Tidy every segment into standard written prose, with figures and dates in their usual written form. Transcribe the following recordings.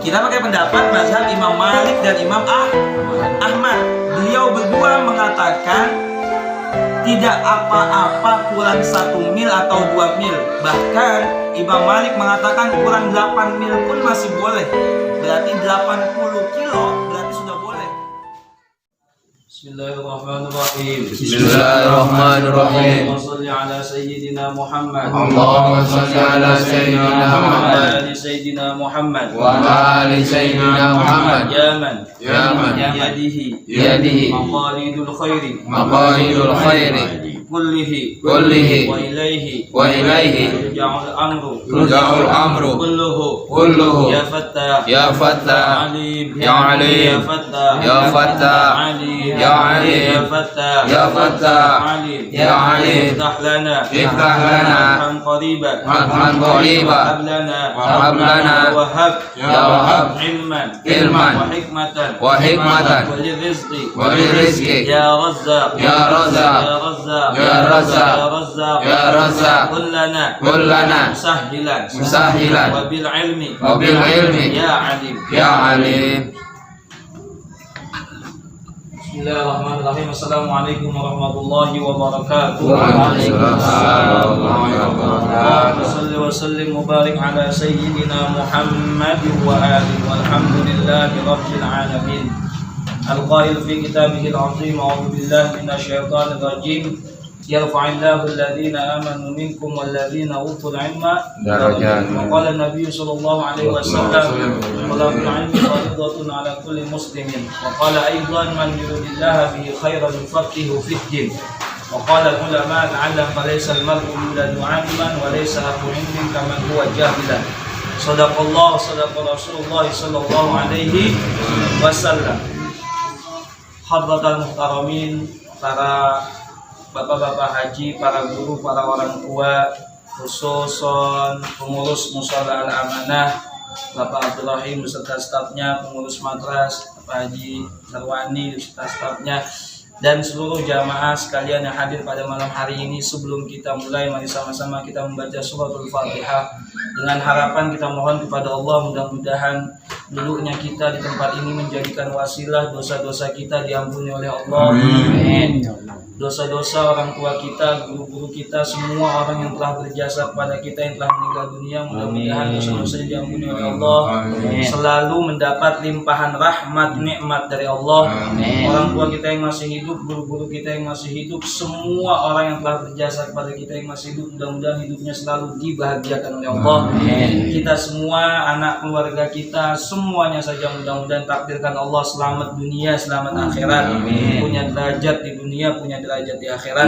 Kita pakai pendapat mazhab Imam Malik dan Imam Ahmad. Beliau berdua mengatakan tidak apa-apa kurang 1 mil atau 2 mil. Bahkan Imam Malik mengatakan kurang 8 mil pun masih boleh. Berarti 80 kilo berarti sudah boleh. Bismillahirrahmanirrahim. Bismillahirrahmanirrahim. Allahumma shalli ala sayyidina Muhammad. Allahumma shalli ala sayyidina Muhammad. Wa ala sayyidina Muhammad. Wa ali sayyidina Muhammad. Ya man Yadihi maqalidul khairi kullihi wa ilaihi ruja'ul amru kulluhu ya fattah alim ya alim ya fattah alim ya alim ya fattah alim ya alim iftah lana fathan qariban hab lana ya wahhab ilman wa hikmatan wa rizqi ya razzaq ya razzaq ya razzaq kullana musahhilan wa bil ilmi ya alim. Bismillahirrahmanirrahim. Assalamualaikum warahmatullahi wabarakatuh. Waalaikumsalam warahmatullahi Salli wa sallim mubarak ala sayyidina Muhammad wa alihi walhamdulillahi rabbil alamin. Al-qail fi kitabihil azim a'udzu billahi minasy syaithanir rajim. Yarfa'illahu alladhina amanu minkum walladhina utul ilma darajat. Qala an-nabiy sallallahu alaihi wasallam, "Talabul ilmi fardhatun 'ala kulli muslimin." Wa qala aidan, "Man yuridillaha bihi khairan yufaqihu fid din." Wa qala ulama al-'alam falaysa al-mar'u yuladu 'aliman wa laysa akhu 'ilmin kaman huwa jahilan. Shadaqallah sadaqa Rasulullah sallallahu alaihi wasallam. Hadratal muhtaramin, para bapak-bapak haji, para guru, para orang tua, khususon pengurus Mushola Al-Amanah, Bapak Abdul Rahim beserta stafnya, pengurus matras, Bapak Haji Sarwani beserta stafnya, dan seluruh jamaah sekalian yang hadir pada malam hari ini. Sebelum kita mulai, mari sama-sama kita membaca suratul Fatihah dengan harapan kita mohon kepada Allah, mudah-mudahan duduknya kita di tempat ini menjadikan wasilah dosa-dosa kita diampuni oleh Allah. Amin. Dosa-dosa orang tua kita, guru-guru kita, semua orang yang telah berjasa kepada kita yang telah meninggal dunia, mudah-mudahan dosa-dosanya diampuni oleh Allah. Selalu mendapat limpahan rahmat nikmat dari Allah. Orang tua kita yang masih hidup, guru-guru kita yang masih hidup, semua orang yang telah berjasa kepada kita yang masih hidup, mudah-mudahan hidupnya selalu dibahagiakan oleh Allah. Kita semua, anak keluarga kita, semuanya saja mudah-mudahan takdirkan Allah selamat dunia, selamat akhirat, punya derajat di dunia, punya derajat di akhirat.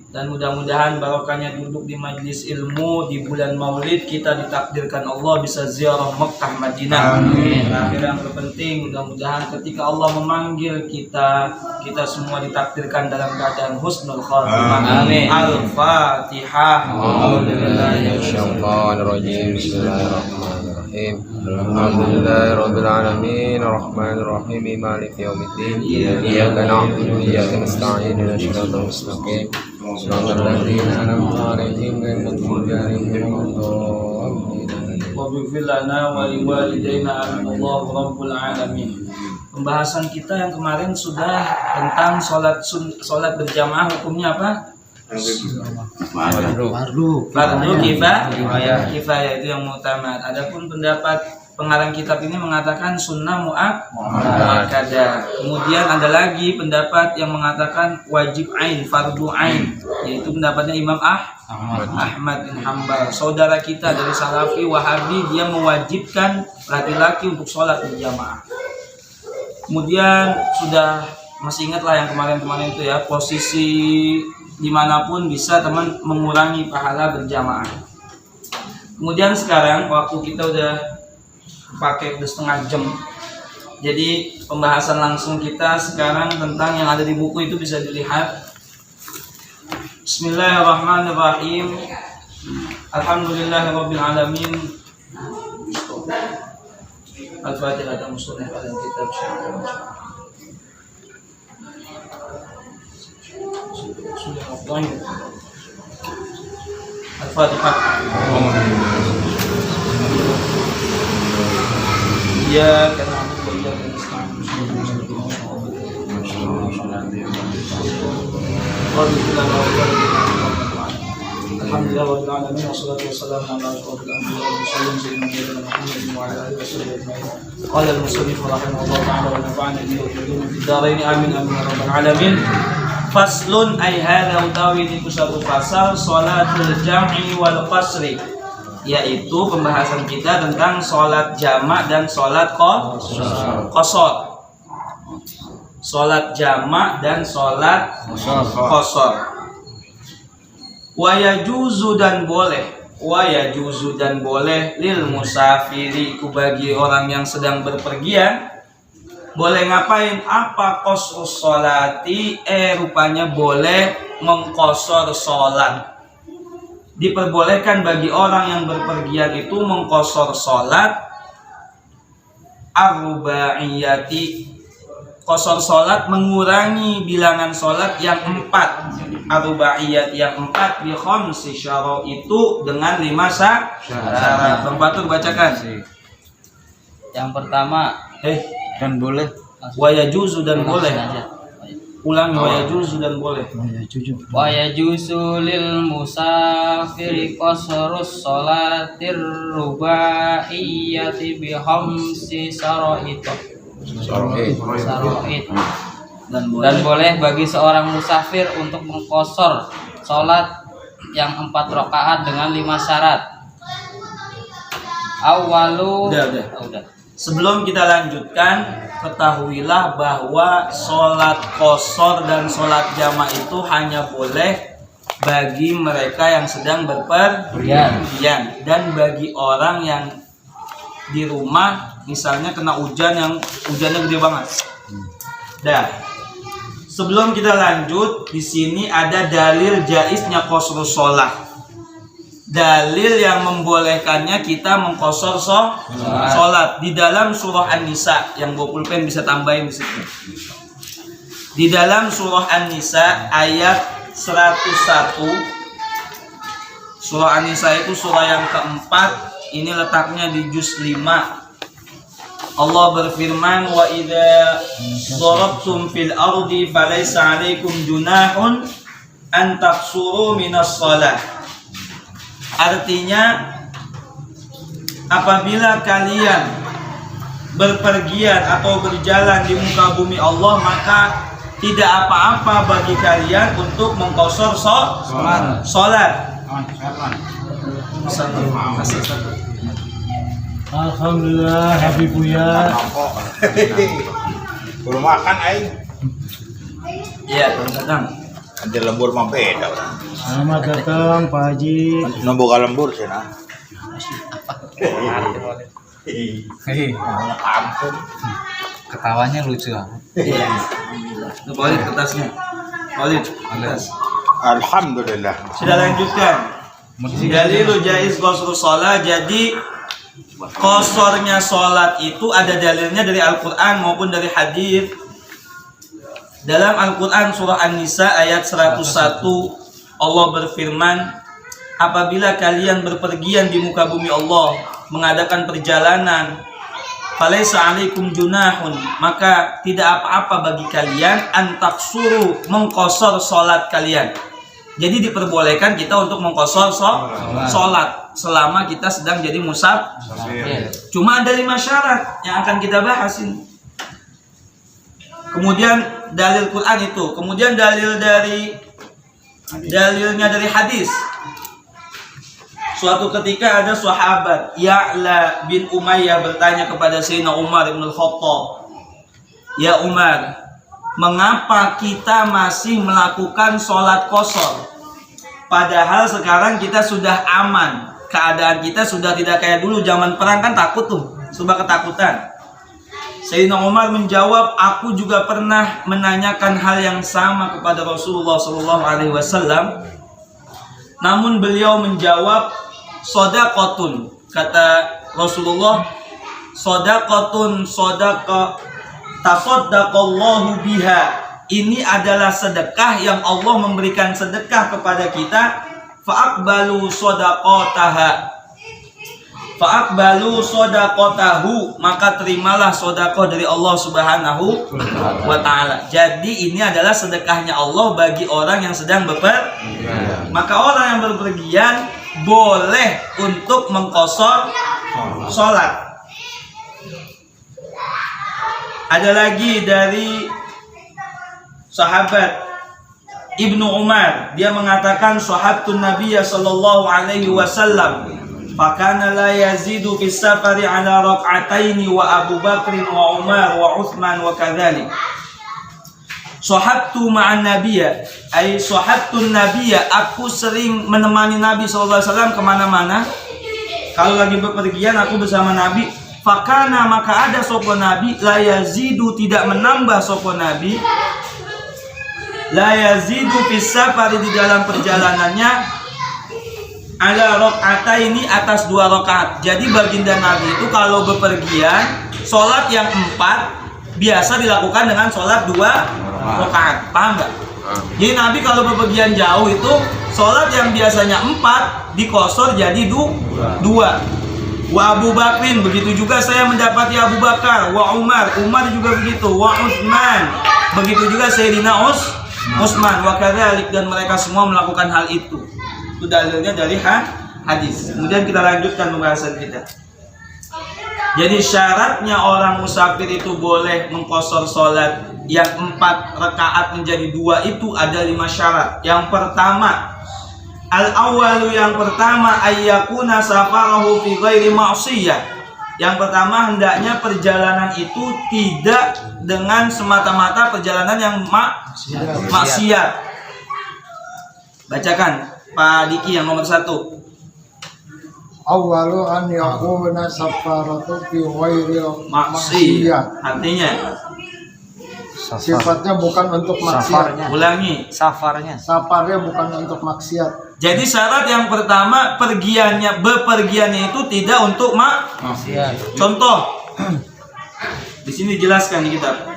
Dan mudah-mudahan barokahnya duduk di majlis ilmu di bulan Maulid, kita ditakdirkan Allah bisa ziarah Mekah Madinah. Terakhir yang terpenting, mudah-mudahan ketika Allah memanggil kita, kita semua ditakdirkan dalam keadaan husnul khatimah. Amin. Al-Fatihah. Bismillahirrahmanirrahim. Alhamdulillahirabbil alamin, arrahmanir rahim, maliki yaumiddin. Iyyaka na'budu wa iyyaka nasta'in, ihdinas siratal mustaqim. Shiratal ladzina an'amta 'alaihim ghairil maghdubi 'alaihim waladdallin. Wa bighfir lana wa liwalidayna Allahu rabbul alamin. Pembahasan kita yang kemarin sudah tentang sholat berjamaah, hukumnya apa? Fardu kifayah itu yang mu'tamad. Adapun pendapat pengarang kitab ini mengatakan sunnah mu'akkadah. Kemudian ada lagi pendapat yang mengatakan wajib ain, fardu ain, yaitu pendapatnya Imam Ahmad bin Hanbal. Saudara kita dari Salafi Wahabi, dia mewajibkan laki-laki untuk sholat berjamaah. Kemudian sudah masih ingatlah yang kemarin-kemarin itu ya, posisi dimanapun bisa teman mengurangi pahala berjamaah. Kemudian sekarang waktu kita udah setengah jam, jadi pembahasan langsung kita sekarang tentang yang ada di buku itu bisa dilihat. Bismillahirrahmanirrahim. Alhamdulillahirabbil alamin. Al-Fatihah dan musnad dalam kitab syarah. Al-Fatihah. iyyaka na'budu wa iyyaka nasta'in. Alhamdulillah rabbil alamin wassalatu wassalamu ala asyrofil anbiya'i wal mursalin sayyidina Muhammadin wa ala alihi washabbihi ajma'in. Qala al-musannif rahimahullah ta'ala wa nafa'ana bihi wa bihi fid dharain amin amin ya rabbal alamin. Faslun ay hadza utawi itu satu pasal salatul jam'i wal qasri, yaitu pembahasan kita tentang salat jamak dan salat qasar. Salat jamak dan salat qasar. Wa yajuzu dan boleh lil musafiri bagi orang yang sedang berpergian. Boleh ngapain? Apa qasrus sholati? Rupanya boleh mengqasar salat. Diperbolehkan bagi orang yang berpergian itu mengqasar salat ar-rubaiyati. Qasar salat mengurangi bilangan salat yang 4. Ar-rubaiyat yang 4 bi khamsi syara itu dengan 5 syarat. Pembatur bacakan. Yang pertama dan boleh. Wa yajuzu dan boleh. Ulangi wa yajuzu dan boleh. Wa yajuzu lil musafiri qasrus sholatir rubaiyati bi khamsi syara'it. Dan boleh bagi seorang musafir untuk mengqasar salat yang 4 rakaat dengan 5 syarat. Udah. Sebelum kita lanjutkan, ketahuilah bahwa sholat qasar dan sholat jamak itu hanya boleh bagi mereka yang sedang berpergian dan bagi orang yang di rumah, misalnya kena hujannya gede banget. Sebelum kita lanjut, di sini ada dalil jaiznya qasrus sholat. Dalil yang membolehkannya kita mengqasar sholat di dalam surah An-Nisa. Yang bawa pulpen bisa tambahin di situ. Di dalam surah An-Nisa ayat 101. Surah An-Nisa itu surah yang keempat. Ini letaknya di juz 5. Allah berfirman, wa idza darabtum fil ardi falaysa 'alaikum junahun an taqsuru minas shalah. Artinya, apabila kalian berpergian atau berjalan di muka bumi Allah, maka tidak apa-apa bagi kalian untuk mengqasar salat. Alhamdulillah, Habib Buya. Baru makan aing. Iya, datang. Ada lembur mah beda orang. Selamat datang Pak Haji. Nomboga lembur sih nah. Ampun. Ketawanya lucu banget. Iya. Balik kertasnya. Balik kertas. Alhamdulillah. Sudah lanjutkan. Dalil jaiz qasrus shalah. Jadi qasarnya salat itu ada dalilnya dari Al-Qur'an maupun dari hadis. Dalam Al-Qur'an surah An-Nisa ayat 101 Allah berfirman, apabila kalian berpergian di muka bumi Allah mengadakan perjalanan, falaisa 'alaikum junahun, maka tidak apa-apa bagi kalian antaksuru mengqasar salat kalian. Jadi diperbolehkan kita untuk mengqasar salat selama kita sedang jadi musafir. Cuma ada 5 syarat yang akan kita bahas ini. Kemudian dalil Quran itu, kemudian dalilnya dari hadis. Suatu ketika ada sahabat Ya'la bin Umayyah bertanya kepada Sayyidina Umar bin Al-Khattab, "Ya Umar, mengapa kita masih melakukan sholat qasar? Padahal sekarang kita sudah aman, keadaan kita sudah tidak kayak dulu. Zaman perang kan takut tuh, serba ketakutan." Sayyidina Umar menjawab, "Aku juga pernah menanyakan hal yang sama kepada Rasulullah SAW. Namun beliau menjawab, shadaqatun." Kata Rasulullah, "Shadaqatun tasaddaqallahu biha." Ini adalah sedekah yang Allah memberikan sedekah kepada kita. Fa'aqbalu shadaqataha. Fa'aqbalu shadaqatahu, maka terimalah sedekah dari Allah Subhanahu wa taala. Jadi ini adalah sedekahnya Allah bagi orang yang sedang bepergian. Maka orang yang berpergian boleh untuk mengqashar salat. Ada lagi dari sahabat Ibnu Umar, dia mengatakan sahabtun Nabiyya sallallahu alaihi wasallam fakana la yazidu fis safari ala rak'ataini wa Abu Bakr wa Umar wa Utsman wa kadzalik. Sahabtu ma'an nabiyya, ay sahabtun nabiyya, aku sering menemani Nabi sallallahu alaihi wasallam kemana-mana. Kalau lagi bepergian aku bersama Nabi. Fakana, maka ada sapa Nabi, la yazidu, tidak menambah sapa Nabi, la yazidu fis safari, di dalam perjalanannya, ala rakaataini, atas 2 rakaat. Jadi baginda Nabi itu kalau bepergian, sholat yang 4 biasa dilakukan dengan sholat 2 rakaat. Paham nggak? Jadi Nabi kalau bepergian jauh itu sholat yang biasanya 4 dikosor jadi 2. Wa Abu Bakrin, begitu juga saya mendapati Abu Bakar. Wa Umar juga begitu. Wa Utsman, begitu juga Sayyidina Utsman. Wa kadzalik, dan mereka semua melakukan hal itu. Itu dalilnya dari hadis. Kemudian kita lanjutkan pembahasan kita. Jadi syaratnya orang musafir itu boleh mengqashar salat yang 4 rakaat menjadi 2 itu ada 5 syarat. Yang pertama, al-awwalu, yang pertama, ayyakuna safarahu fi ghairi ma'siyah. Yang pertama, hendaknya perjalanan itu tidak dengan semata-mata perjalanan yang maksiat. Bacakan Pak Diki yang nomor 1. Awwalu an yakuna safaratu fi ghairi maksiyah. Artinya Sifatnya bukan untuk maksiat. ulangi. Safarnya bukan untuk maksiat. Jadi syarat yang pertama, bepergiannya itu tidak untuk maksiat. Contoh di sini dijelaskan di kitab.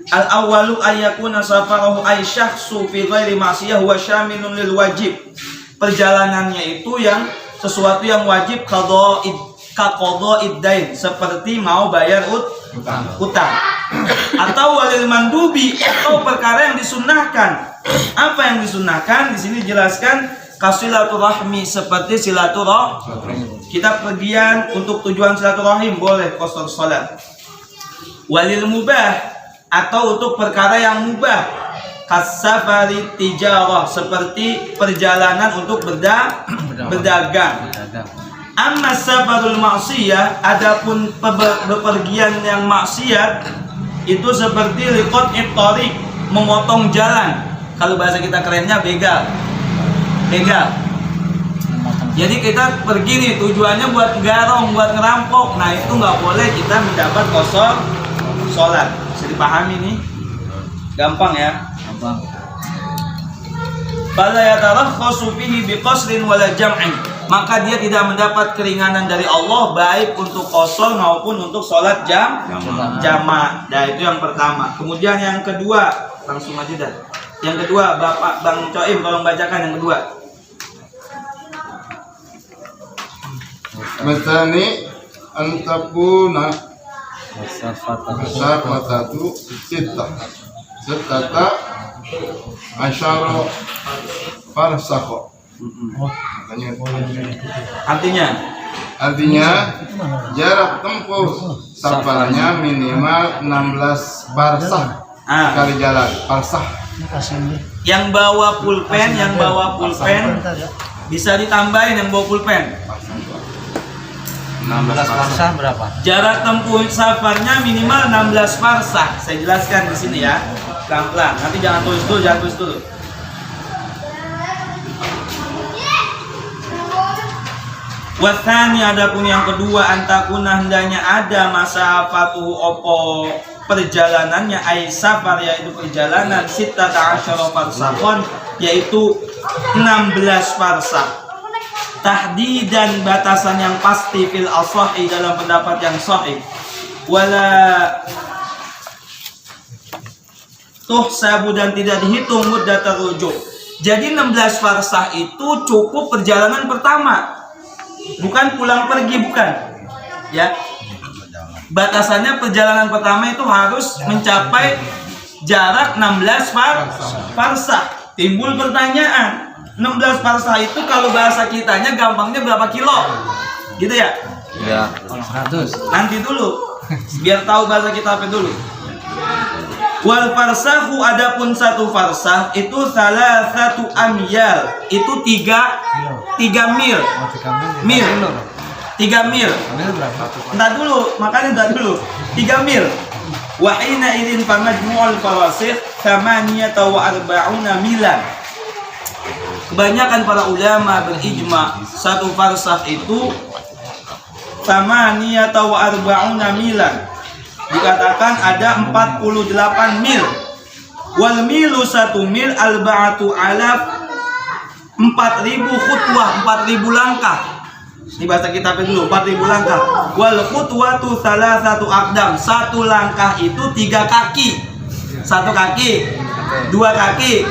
Al-awwalu ayyakuna safarahu ay syakhsu fi ghairi ma'siyah wa syamilun lil wajib. Perjalanannya itu yang sesuatu yang wajib, qada'id dain, seperti mau bayar utang. Atau walil mandubi, atau perkara yang disunnahkan. Apa yang disunnahkan? Di sini dijelaskan kasilaturahmi, seperti silaturahim. Kita pergian untuk tujuan silaturahim boleh qashar salat. Walil mubah, atau untuk perkara yang mubah, kasafari tijarah, seperti perjalanan untuk berdagang. Amma safarul ma'siyah, adapun bepergian yang maksiat itu seperti liqat'it thariq, memotong jalan. Kalau bahasa kita kerennya begal. Jadi kita pergi nih tujuannya buat garong, buat ngerampok. Nah itu nggak boleh kita mendapat qashar salat. Bisa dipahami nih? Gampang ya? Gampang. Fala yatarakhasu fihi biqasrin wala jam'in. Maka dia tidak mendapat keringanan dari Allah baik untuk qashar maupun untuk salat jamaah. Nah, itu yang pertama. Kemudian yang kedua, langsung aja dah. Yang kedua, Bapak Bang Coim tolong bacakan yang kedua. Matani antakuna Masyafatatu Sittata Asyara Farsakho. Artinya jarak tempuh safarnya minimal 16 barsah kali jalan. Barsah. Yang bawa pulpen bisa ditambahin yang bawa pulpen. 16 farsah berapa? Jarak tempuh safarnya minimal 16 farsah. Saya jelaskan di sini ya, pelan-pelan. Nanti jangan tulis dulu. Wathani, adapun yang kedua, antakuna, hendaknya ada masafatuhu opo perjalanannya, ay safar, yaitu perjalanan sittata asyara farsakhon, yaitu 16 farsah. Tahdidan, batasan yang pasti, fil asahi, dalam pendapat yang sahih. Wala tuhsabu, dan tidak dihitung muddatar rujuk. Jadi 16 farsah itu cukup perjalanan pertama, bukan pulang pergi, bukan. Ya. Batasannya perjalanan pertama itu harus mencapai jarak 16 farsah. Timbul pertanyaan, 16 farsah itu kalau bahasa kitanya gampangnya berapa kilo? Gitu ya? Ya. 100. Nanti dulu, biar tahu bahasa kita apa dulu. Wal farsahu, adapun satu farsah itu salah satu amyal, itu 3 mil. Mil. 3 mil. Entar dulu, makanya entar dulu. 3 mil. Wa hina idzin fa majmu'ul farasih 48 milan. Kebanyakan para ulama berijma satu farsah itu 48 milan. Dikatakan ada 48 mil. Wal milu 1 mil alba'atu alaf 4.000 khutwah, 4.000 langkah. Ini bahasa kitabnya dulu, 4.000 langkah. Wal khutwatu salah satu aqdam, satu langkah itu 3 kaki. 1 kaki, 2 kaki,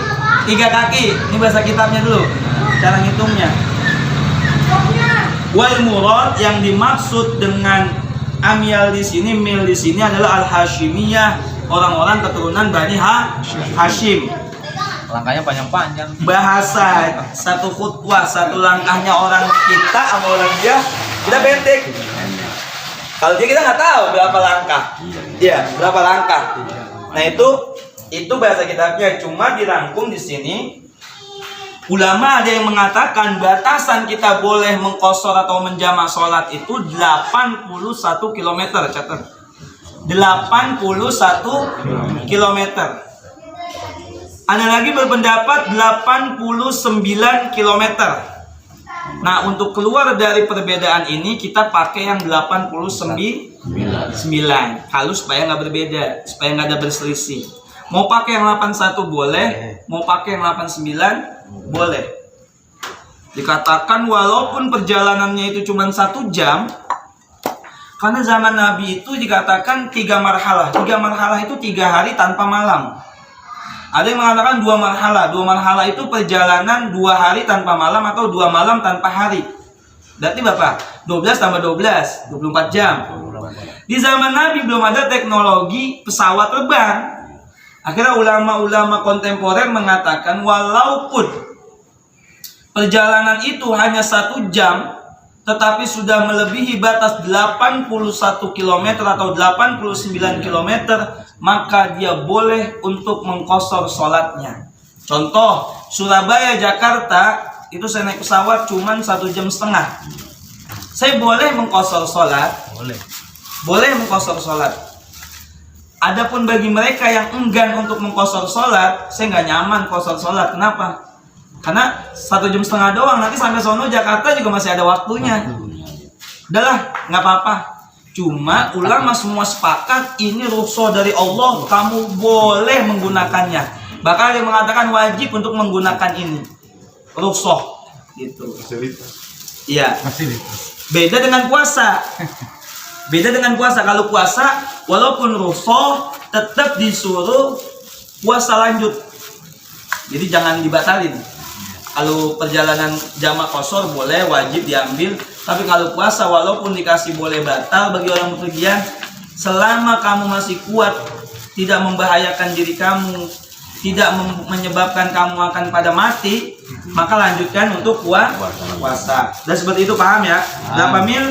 3 kaki. Ini bahasa kitabnya dulu, cara ngitungnya. Wal murad, yang dimaksud dengan amyal di sini, mil di sini adalah al-Hashimiyah, orang-orang keturunan Bani Hashim. Langkahnya panjang-panjang. Bahasa satu khutwah, satu langkahnya orang kita sama orang dia, kita pendek. Kalau dia kita nggak tahu berapa langkah. Iya, berapa langkah. Nah itu bahasa kitabnya, cuma dirangkum di sini. Ulama ada yang mengatakan batasan kita boleh mengqashar atau menjamak sholat itu 81 km. Catat, 81 km. Ada lagi berpendapat 89 km. Nah, untuk keluar dari perbedaan ini kita pakai yang 89 kalau supaya nggak berbeda, supaya nggak ada berselisih. Mau pakai yang 81 boleh, mau pakai yang 89 boleh. Dikatakan walaupun perjalanannya itu cuma 1 jam, karena zaman Nabi itu dikatakan 3 marhalah. 3 marhalah itu 3 hari tanpa malam. Ada yang mengatakan 2 marhalah. 2 marhalah itu perjalanan 2 hari tanpa malam atau 2 malam tanpa hari. Berarti berapa? 12 tambah 12, 24 jam. Di zaman Nabi belum ada teknologi pesawat terbang. Akhirnya ulama-ulama kontemporer mengatakan walaupun perjalanan itu hanya 1 jam, tetapi sudah melebihi batas 81 km atau 89 km, maka dia boleh untuk mengqashar sholatnya. Contoh, Surabaya, Jakarta, itu saya naik pesawat cuma 1,5 jam. Saya boleh mengqashar sholat? Boleh mengqashar sholat. Adapun bagi mereka yang enggan untuk mengqashar sholat, saya nggak nyaman qashar sholat. Kenapa? Karena 1,5 jam doang, nanti sampai sono Jakarta juga masih ada waktunya. Udahlah, nggak apa-apa. Cuma ulama semua sepakat ini rukhsah dari Allah, kamu boleh menggunakannya. Bahkan ada yang mengatakan wajib untuk menggunakan ini, rukhsah gitu. Iya. Beda dengan puasa. Beda dengan puasa. Kalau puasa walaupun rukhsah tetap disuruh puasa lanjut. Jadi jangan dibatalin. Kalau perjalanan jamak qashar boleh, wajib diambil. Tapi kalau puasa walaupun dikasih boleh batal bagi orang bepergian, selama kamu masih kuat, tidak membahayakan diri kamu, tidak menyebabkan kamu akan pada mati, maka lanjutkan untuk puasa. Dan seperti itu, paham ya? Berapa mil?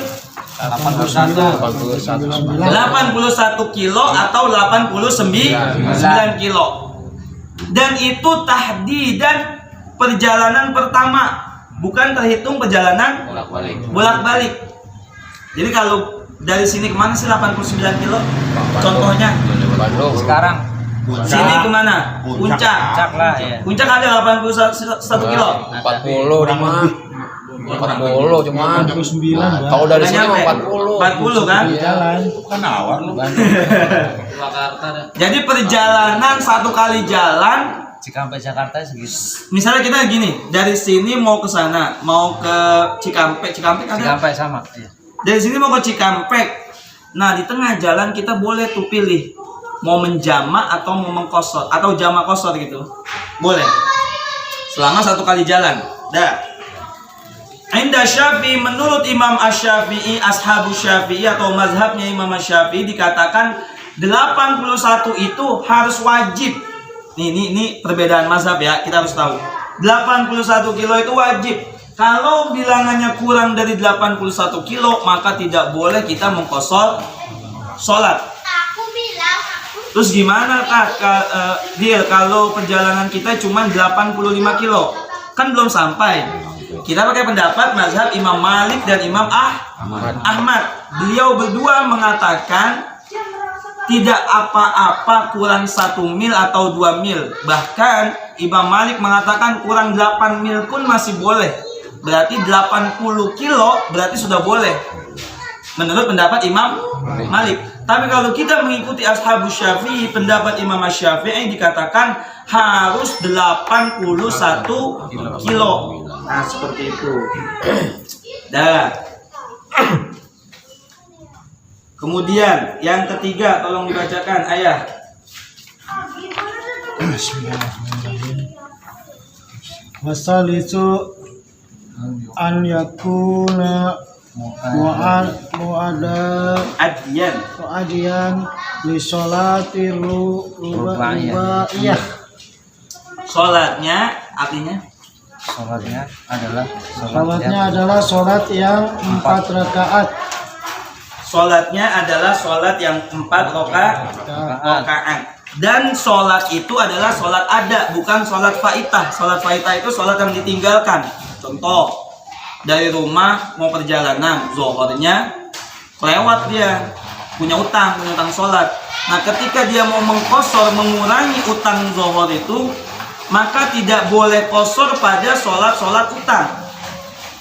81 kilo atau 89 kilo. Dan itu tahdidan perjalanan pertama, bukan terhitung perjalanan bolak-balik. Jadi kalau dari sini kemana sih 89 kilo? Contohnya Sekarang sini kemana? Puncak lah ya. Puncak ada 81 kilo. 40 di mana? 40 cuma 49 kalau dari sini Nggak mah nyampe. 40 kan? jalan. Kan awar lu. Jadi perjalanan 1 kali jalan, Cikampek Jakarta segitu. misalnya kita gini, dari sini mau ke sana, mau ke Cikampek ada? Cikampek sama. Iya. Dari sini mau ke Cikampek. Nah, di tengah jalan kita boleh tuh pilih mau menjamak atau mau mengqashar atau jamak qashar gitu. Boleh. selama 1 kali jalan. Dah. Inda Syafi'i, menurut Imam Asy-Syafi'i, ashabu Syafi'i atau mazhabnya Imam Asy-Syafi'i, dikatakan 81 itu harus wajib. Ini perbedaan mazhab ya, kita harus tahu. 81 kilo itu wajib. Kalau bilangannya kurang dari 81 kilo, maka tidak boleh kita mengqashar sholat. Terus gimana Kak, Dil, kalau perjalanan kita cuma 85 kilo? Kan belum sampai. Kita pakai pendapat mazhab Imam Malik dan Imam Ahmad. Beliau berdua mengatakan tidak apa-apa kurang 1 mil atau 2 mil. Bahkan Imam Malik mengatakan kurang 8 mil pun masih boleh. Berarti 80 kilo berarti sudah boleh, menurut pendapat Imam Malik. Tapi kalau kita mengikuti ashabu Syafi'i, pendapat Imam Asy-Syafi'i, dikatakan harus 81 kilo. Nah, seperti itu. Dah. Kemudian yang ketiga, tolong dibacakan ayah. Bismillahirrahmanirrahim. Wasalisu an yakuna mu'adiyan li sholati rubaiyah. Sholatnya artinya? Sholatnya adalah sholat yang 4 rakaat. Sholatnya adalah sholat yang 4 rakaat. Dan sholat itu adalah sholat ada, bukan sholat faitah. Sholat faitah itu sholat yang ditinggalkan. Contoh, dari rumah mau perjalanan, zuhurnya kelewat, dia punya utang sholat. Nah, ketika dia mau mengqashar, mengurangi utang zuhur itu, maka tidak boleh qashar pada sholat utang.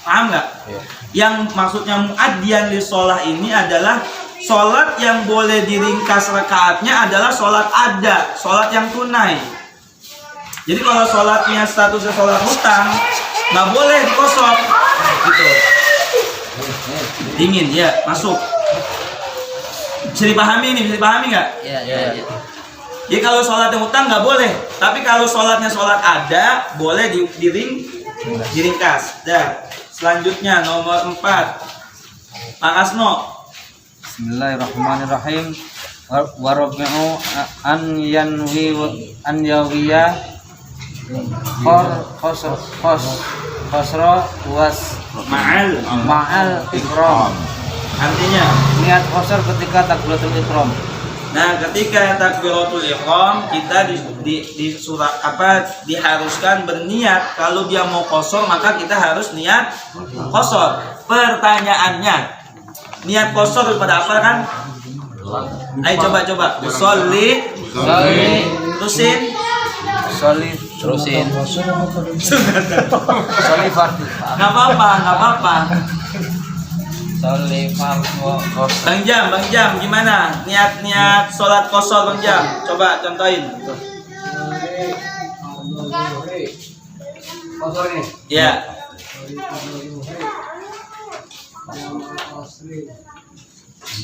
Paham nggak? Ya. Yang maksudnya muaddiyan li sholah ini adalah sholat yang boleh diringkas rakaatnya adalah sholat ada, sholat yang tunai. Jadi kalau sholatnya statusnya sholat hutang, nggak boleh dikosor gitu. Dingin ya, masuk. Bisa dipahami nggak? Iya. Jadi kalau sholatnya hutang nggak boleh, tapi kalau sholatnya sholat ada boleh diringkas. Dan selanjutnya nomor 4, Pak Asno. Bismillahirrahmanirrahim. Warabi'u an yawiya khosro was ma'al ikram. Artinya niat qashar ketika takbiratul ihram. Nah, ketika takbiratul ihram kita diharuskan berniat. Kalau dia mau qashar maka kita harus niat qashar. Pertanyaannya, niat qashar pada apa kan? Ayo coba. Sholli. Terusin. Sholli fardhu. Enggak apa-apa. Sholli fardhu. Bang Jam, gimana? Niat sholat qashar Bang Jam. Coba contohin. Ya.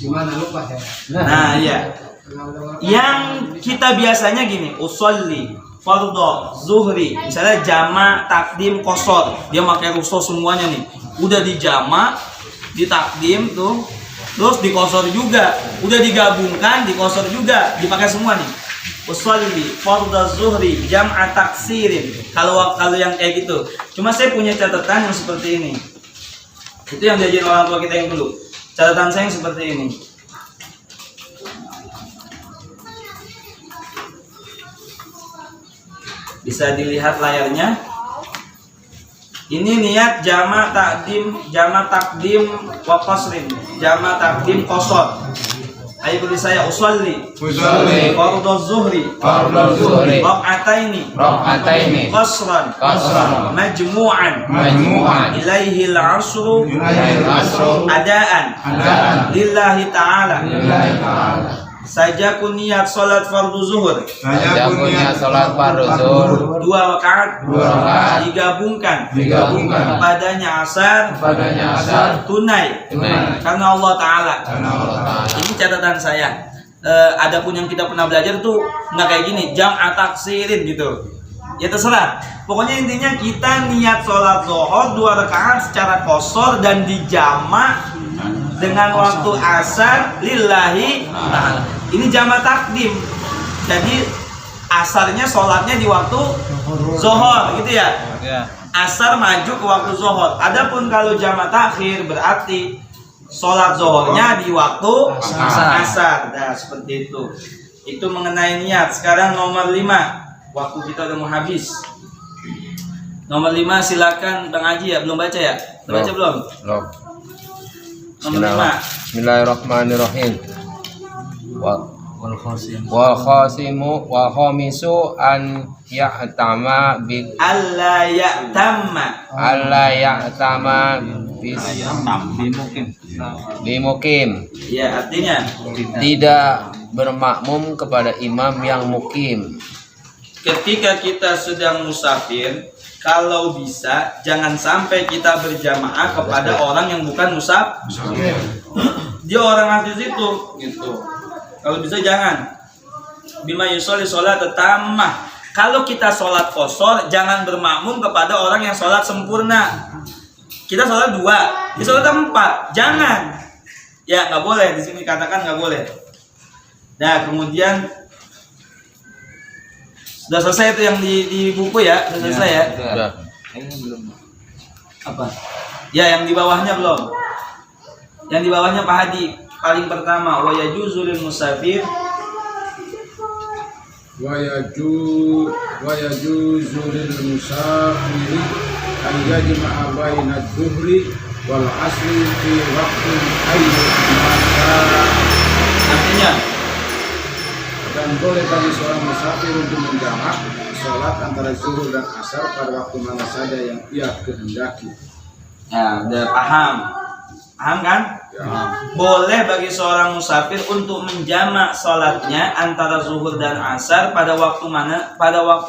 Gimana lupa ya? Nah, iya. Yang kita biasanya gini, usolli, fardhu, zuhri, misalnya jama, takdim, qashar. Dia pakai rusuh semuanya nih. Udah dijama, ditakdim tuh, terus diqashar juga. Udah digabungkan, diqashar juga, dipakai semua nih. Usolli, fardhu, zuhri, jam'a taksirin. Kalau yang kayak gitu. Cuma saya punya catatan yang seperti ini. Itu yang diajarin orang tua kita yang dulu. Catatan saya yang seperti ini. Bisa dilihat layarnya. Ini niat jama takdim wa qasrin. Jama takdim qashar. Ayo beri saya usolli fardhu zuhri rakaataini qasran majmu'an ilaihi al-'ashru adaan lillahi ta'ala. Sajaku niat salat fardhu zuhur. 2 rakaat digabungkan padanya asar tunai karena Allah Ta'ala. Ini catatan saya. Adapun yang kita pernah belajar tuh nggak kayak gini, jam'a taksirin gitu. Ya terserah. Pokoknya intinya kita niat sholat zuhur 2 rakaat secara qasar dan dijamak dengan waktu asar lillahi ta'ala. Ini jamak takdim. Jadi asarnya sholatnya di waktu zuhur gitu ya. Asar maju ke waktu zuhur. Adapun kalau jamak takhir berarti sholat zuhurnya di waktu asar. Nah, seperti itu. Itu mengenai niat. Sekarang nomor 5. Waktu kita udah mau habis. Nomor 5 silakan Bang Haji ya, belum baca ya? Udah baca belum? Belum. Nomor 5. Bismillahirrahmanirrahim. Wal khamisu an ya'tama bi Alla ya'tamma. alla ya'tama bimukim. Ya, artinya Tidak bermakmum kepada imam yang mukim. ketika kita sedang musafir, kalau bisa jangan sampai kita berjamaah kepada orang yang bukan musafir. Dia orang asli situ gitu. Kalau bisa jangan. Bima yusolli sholat tammah. Kalau kita sholat qasar, jangan bermakmum kepada orang yang sholat sempurna. Kita sholat 2, dia sholat 4, jangan. Ya nggak boleh, di sini katakan nggak boleh. Nah kemudian sudah selesai itu yang di buku ya, sudah selesai ya. Sudah. Apa? Ya yang di bawahnya belum. Yang di bawahnya Pak Hadi. Paling pertama, wa yajuzu lil musafir wa yajuzu lil musafiri an yajma'a baina adh-dhuhri wal 'asri fi waqtin artinya dan boleh bagi seorang musafir untuk menjamak sholat antara zuhur dan asar pada waktu mana saja yang ia kehendaki. ya udah paham kan? Boleh bagi seorang musafir untuk menjamak sholatnya antara zuhur dan asar pada waktu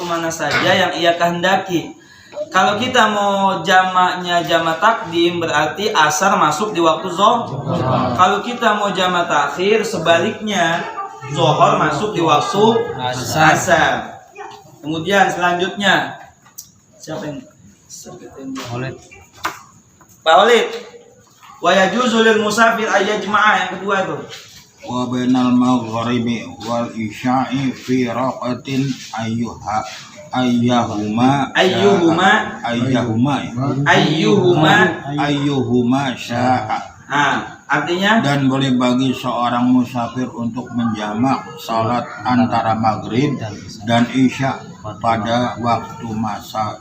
mana saja yang ia kehendaki. Kalau kita mau jamaknya jamak takdim berarti asar masuk di waktu zuhur. Kalau kita mau jamak takhir sebaliknya zuhur masuk di waktu asar. Kemudian selanjutnya siapa yang Pak Holid. Wa yajuzu lil musafir ayyajma'a, yang kedua itu. Wa bainal maghribi wal isya'i fi raqatin ayyuhuma sya'a. Artinya Dan boleh bagi seorang musafir untuk menjamak salat antara maghrib dan isya pada waktu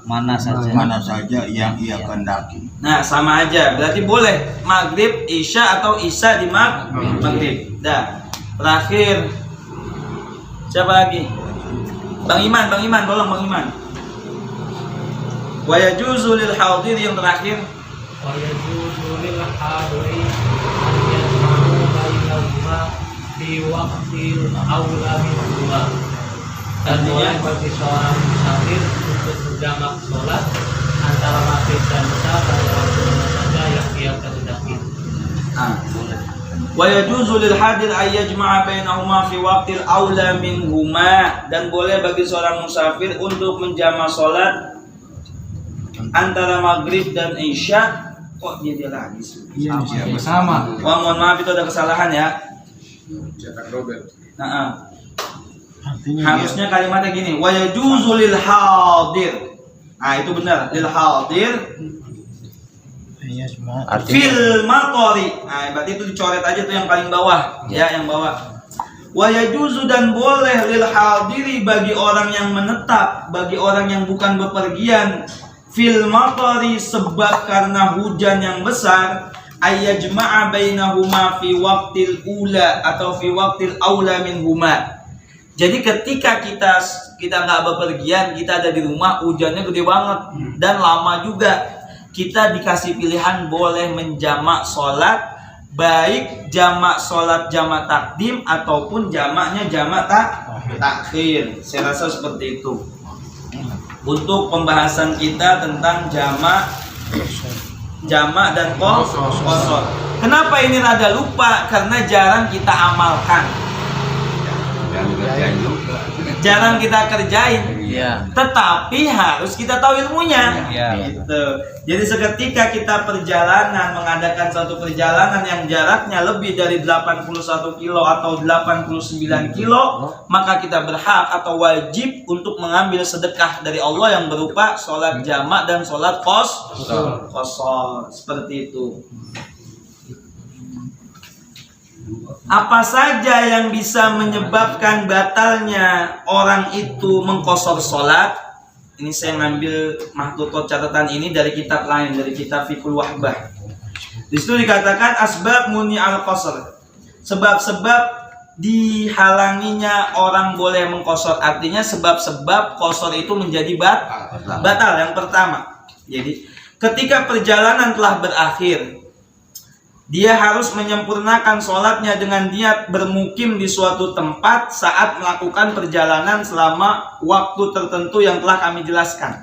mana saja yang ia kehendaki. nah sama aja, berarti boleh maghrib, isya atau isya di maghrib. Dah. Terakhir siapa lagi? Bang Iman, tolong Bang Iman. Wa yajuzu lil hadir, yang terakhir. Wa yajuzu lil hadiri an yajma'u bainahuma fi waqtil aula minhuma. Dan boleh bagi seorang musafir untuk menjamak sholat antara maghrib dan isya pada waktu mana saja yang ia kehendaki. Boleh. Wa yajuzu lil hadir ay yajma'a bainahuma fi waqtil aula minhuma, dan boleh bagi seorang musafir untuk menjamak sholat antara maghrib dan isya. Kok dia lagi Sama. Wah, mohon maaf itu ada kesalahan ya. Cetak Robert. Harusnya kalimatnya gini, wa yajuzu lil hadir. Nah, itu benar, lil hadir fil maqari. Nah, berarti itu dicoret aja tuh yang paling bawah, ya yang bawah. Wa yajuzu, dan boleh lil hadiri bagi orang yang menetap, bagi orang yang bukan bepergian, fil maqari sebab karena hujan yang besar, ayyajma'a bainahuma fi waqtil ula atau fi waqtil aula minhuma. Jadi ketika kita nggak bepergian, kita ada di rumah, hujannya gede banget dan lama juga, kita dikasih pilihan boleh menjamak sholat, baik jamak sholat jamak takdim ataupun jamaknya jamak takhir. Saya rasa seperti itu untuk pembahasan kita tentang jamak dan qasar. Kenapa ini rada lupa? Karena jarang kita amalkan, jarang kita kerjain. Iya. Tetapi harus kita tahu ilmunya. Iya. Gitu. Jadi seketika kita perjalanan mengadakan satu perjalanan yang jaraknya lebih dari 81 kilo atau 89 kilo, maka kita berhak atau wajib untuk mengambil sedekah dari Allah yang berupa sholat jamak dan sholat qashar. Seperti itu. Apa saja yang bisa menyebabkan batalnya orang itu mengqashar sholat? Ini saya ngambil mahtutot catatan ini dari kitab lain, dari kitab Fiqhul Wahbah. Di situ dikatakan asbab muni al qasr, sebab-sebab dihalanginya orang boleh mengqashar. Artinya sebab-sebab qashar itu menjadi batal. Yang pertama, jadi ketika perjalanan telah berakhir, dia harus menyempurnakan sholatnya dengan niat bermukim di suatu tempat saat melakukan perjalanan selama waktu tertentu yang telah kami jelaskan.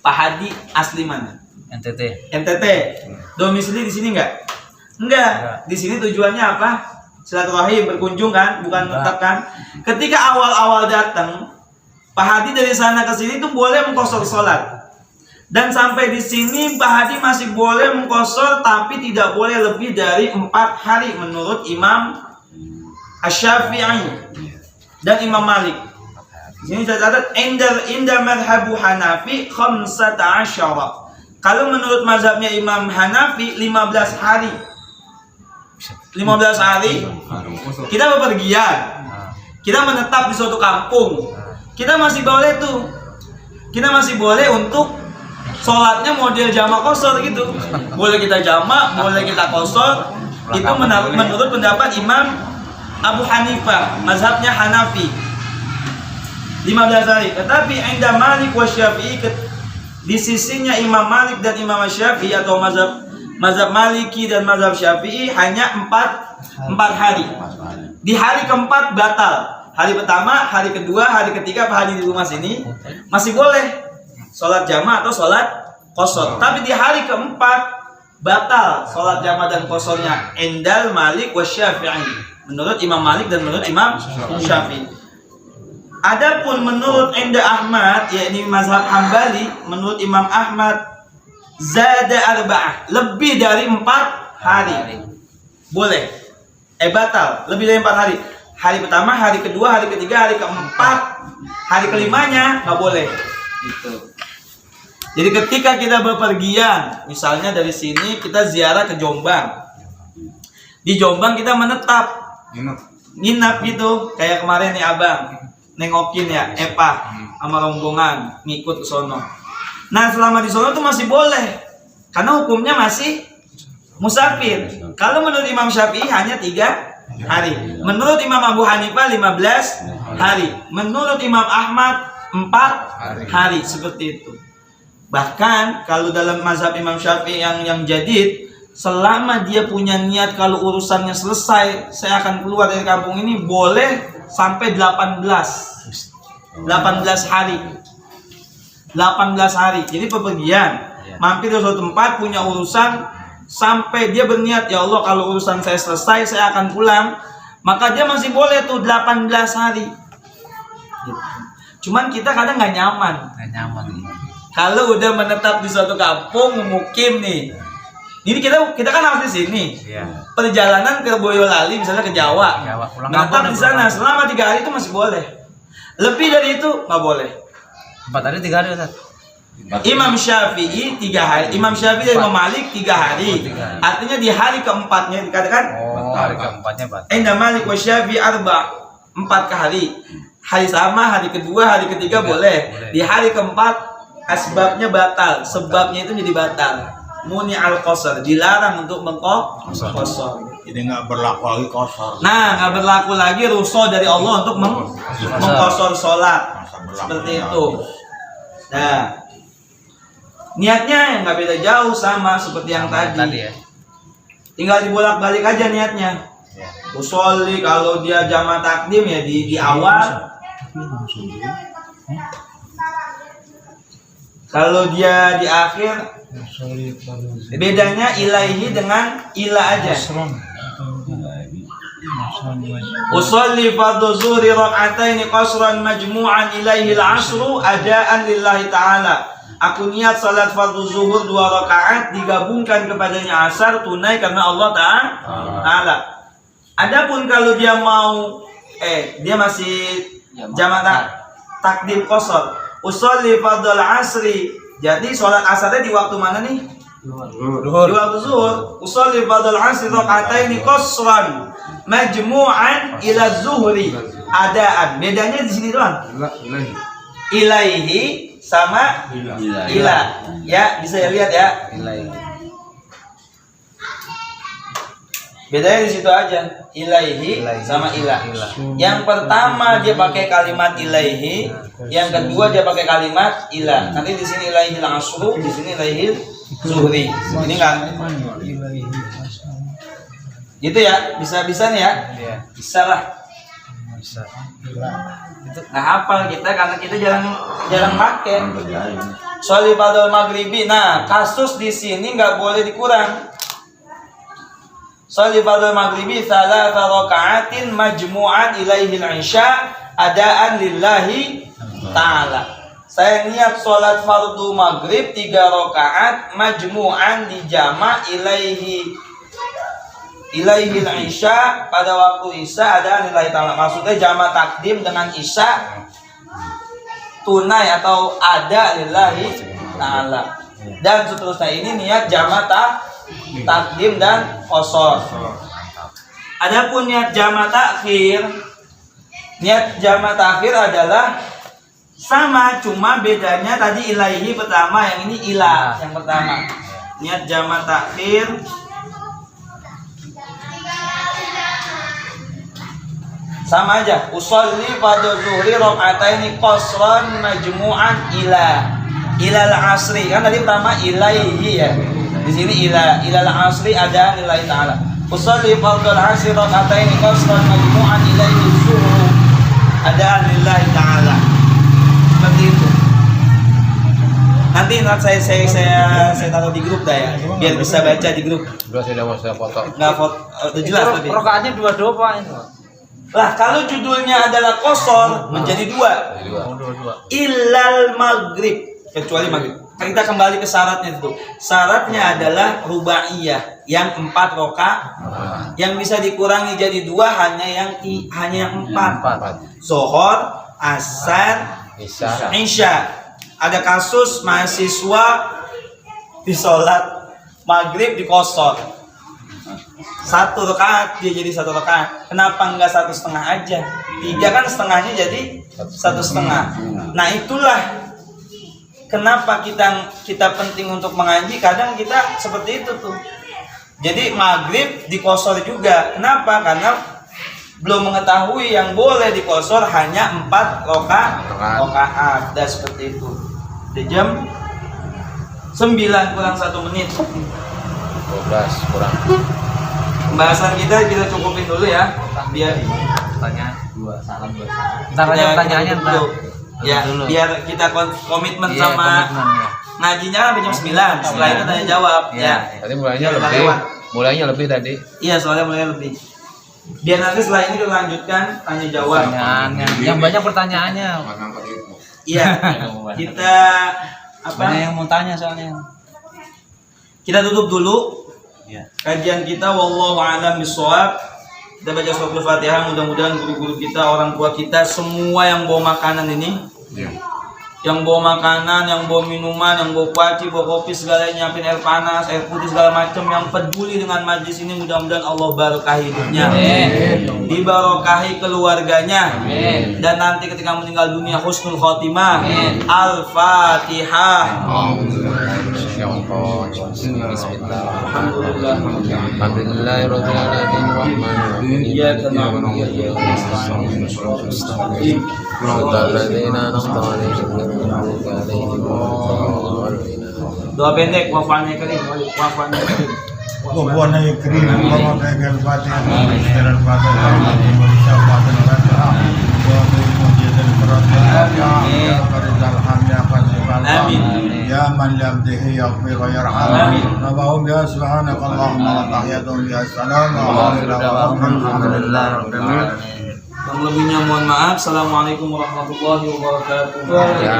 Pak Hadi asli mana? NTT. Domisili di sini enggak? Enggak. Di sini tujuannya apa? Silaturahim, berkunjung kan, bukan tetap kan? Ketika awal-awal datang, Pak Hadi dari sana ke sini tuh boleh mengqashar sholat. Dan sampai di sini Pak Hadi masih boleh mengqashar, tapi tidak boleh lebih dari 4 hari menurut Imam Asy-Syafi'i dan Imam Malik. Di sini saya catat inda madhabu Hanafi 15. Kalau menurut mazhabnya Imam Hanafi 15 hari. 15 hari kita bepergian. Kita menetap di suatu kampung. Kita masih boleh tuh. Kita masih boleh untuk sholatnya model jamak qashar gitu. Boleh kita jamak, boleh kita qashar. Itu menurut pendapat Imam Abu Hanifah, mazhabnya Hanafi. 15 hari. Tetapi inda Malik wa Syafi'i, di sisinya Imam Malik dan Imam Syafi'i atau mazhab Maliki dan mazhab Syafi'i hanya 4 hari. Di hari keempat batal. Hari pertama, hari kedua, hari ketiga Pak Haji di rumah sini masih boleh sholat jamak atau sholat qashar. Tapi di hari keempat batal sholat jamak dan qasharnya indal Malik wa Syafi'i, menurut Imam Malik dan menurut Imam Syafi'i. Adapun menurut inda Ahmad, yakni mazhab Hambali, menurut Imam Ahmad zada arba'ah, lebih dari 4 hari boleh batal, lebih dari 4 hari. Hari pertama, hari kedua, hari ketiga, hari keempat, hari kelimanya nggak boleh gitu. Jadi ketika kita bepergian, misalnya dari sini kita ziarah ke Jombang, di Jombang kita menetap, nginap gitu, kayak kemarin nih abang nengokin ya Epa sama rombongan ngikut ke sono. Nah selama di sono tuh masih boleh, karena hukumnya masih musafir. Kalau menurut Imam Syafi'i hanya 3 hari, menurut Imam Abu Hanifah 15 hari, menurut Imam Ahmad 4 hari, seperti itu. Bahkan kalau dalam mazhab Imam Syafi'i yang jadid, selama dia punya niat kalau urusannya selesai, saya akan keluar dari kampung ini, boleh sampai 18 hari. 18 hari. Jadi bepergian, mampir di suatu tempat, punya urusan, sampai dia berniat, ya Allah kalau urusan saya selesai, saya akan pulang, maka dia masih boleh tuh 18 hari. Cuman kita kadang nggak nyaman. Kalau udah menetap di suatu kampung, memukim nih. Ini kita kan harus di sini. Perjalanan ke Boyolali, misalnya ke Jawa. Menetap di sana selama 3 hari itu masih boleh. Lebih dari itu nggak boleh. 4 hari 3 hari Ustaz. Imam Syafi'i 3 hari, Imam Syafi'i dan Imam Malik 3 hari. Artinya di hari keempatnya dikatakan. Hari keempatnya batal. Inda Malik wa Syafi'i 4 hari. Hari sama, hari kedua, hari ketiga boleh. Di hari keempat asbabnya batal, sebabnya itu jadi batal. Muni al qashar, dilarang untuk mengqashar. Jadi nggak berlaku lagi qashar. Nah, nggak berlaku lagi rukhsah dari Allah untuk mengqashar sholat. Seperti itu. Nah, niatnya yang nggak beda jauh sama seperti yang tadi. Tinggal dibolak-balik aja niatnya. Usolli kalau dia jamak takdim ya di awal. Kalau dia di akhir, bedanya ilaihi dengan ila aja. Usolli fardhu zuhri raka'ataini qasran majmu'an ilaihi al-'asru adaan lillahi ta'ala. Aku niat salat fardhu zuhur 2 rakaat digabungkan kepadanya asar tunai karena Allah Ta'ala. Adapun kalau dia mau dia masih jamak takdim qasar. Usolli fardhu al-'asri. Jadi salat asarnya di waktu mana nih? Di waktu zuhur. Usolli fardhu al-'asri raka'ataini qasran majmu'an ila zuhri adaan. Bedanya di sini doang. Ilaihi sama ila. Ya, bisa lihat ya. Bedanya di situ aja. Ilaihi sama ila. Yang pertama dia pakai kalimat ilaihi, yang kedua dia pakai kalimat ila. Nanti di sini ilaihi al-'asru, di sini ilaihi zuhri. Ini kan gitu ya, bisa nih ya, bisa lah. Nah hafal kita karena kita jarang pakai. Sholli fardhu maghribi. Nah kasus di sini nggak boleh dikurang. Sholli fardhu maghribi 3 raka'atin majmu'an ilaihi al-'isya adaan lillahi ta'ala. Saya niat sholat fardhu maghrib 3 rakaat majmu'an dijamak ilaihi al-isya pada waktu isya ada nilai ta'ala. Maksudnya jamak takdim dengan isya tunai atau ada lillahi ta'ala. Dan seterusnya ini niat jamak takdim dan qasar. Adapun niat jamak takhir adalah sama, cuma bedanya tadi ilaihi pertama, yang ini ila yang pertama. Niat jamak takhir sama aja. Usolli fardhu zuhri raka'ataini qasran majmu'an ila al-'asri. Kan tadi pertama ilaihi ya. Di sini ila al-'asri ada nilai ta'ala. Usolli fardhu al-'asri raka'ataini qasran majmu'an ilaihi zuhru ada nilai ta'ala. Seperti itu. Nanti saya taruh di grup dah ya, biar bisa baca di grup. Udah sudah mau saya foto. Enggak foto, udah jelas tadi. Rokaatnya 2 Pak itu. Lah kalau judulnya adalah qasar menjadi 2. Illal maghrib, kecuali maghrib. Kita kembali ke syaratnya itu. Syaratnya adalah rubaiyah yang 4 rakaat. Yang bisa dikurangi jadi 2 hanya yang 4. Zuhur, asar, isya. Ada kasus mahasiswa di sholat maghrib di qasar. 1 rakaat dia jadi 1 rakaat. Kenapa enggak 1,5 aja? 3 kan setengahnya jadi 1,5. Nah itulah kenapa kita penting untuk mengaji. Kadang kita seperti itu tuh. Jadi maghrib diqasar juga. Kenapa? Karena belum mengetahui yang boleh diqasar hanya 4 rakaat. Dan seperti itu. Di jam 9 kurang 1 menit. 12 kurang. Pembahasan kita cukupin dulu ya, biar Tanya 2 salam 2 salam. Ntar aja pertanyaannya ntar. Ya, biar kita komitmen sama ngajinya sampai jam 9. Setelah itu tanya jawab ya. Tadi mulainya lebih tadi. Iya, soalnya mulainya lebih. Biar nanti setelah ini kita lanjutkan tanya jawab. Pertanyaannya. Yang banyak pertanyaannya. Iya. Kita Banyak yang mau tanya soalnya. Kita tutup dulu kajian kita. Wallahu a'lam bishawab. Kita baca surah Al-Fatihah. Mudah-mudahan guru-guru kita, orang tua kita, semua yang bawa makanan ini, yang bawa makanan, yang bawa minuman, yang bawa kuaci, bawa kopi, segala yang nyiapin air panas, air putih, segala macam, yang peduli dengan majlis ini, mudah-mudahan Allah barakahi hidupnya, dibarakahi keluarganya, dan nanti ketika meninggal dunia husnul khotimah. Al-Fatihah. Doa pendek, wafannya kering, wafannya kering. Wabuana yakrim, wa kagal fatihah, istiral fatihah, Indonesia fatihah, wa bi mujizal berat, ya faridal hamd ya Amin. Ya man li'abdihi yaghfir wa yarham. Amin. Nabahum ya subhanakallahumma wa tahiyatum ya salam wa alhamdulillah rabbil alamin. Yang lebihnya mohon maaf. Assalamualaikum warahmatullahi wabarakatuh. Ya.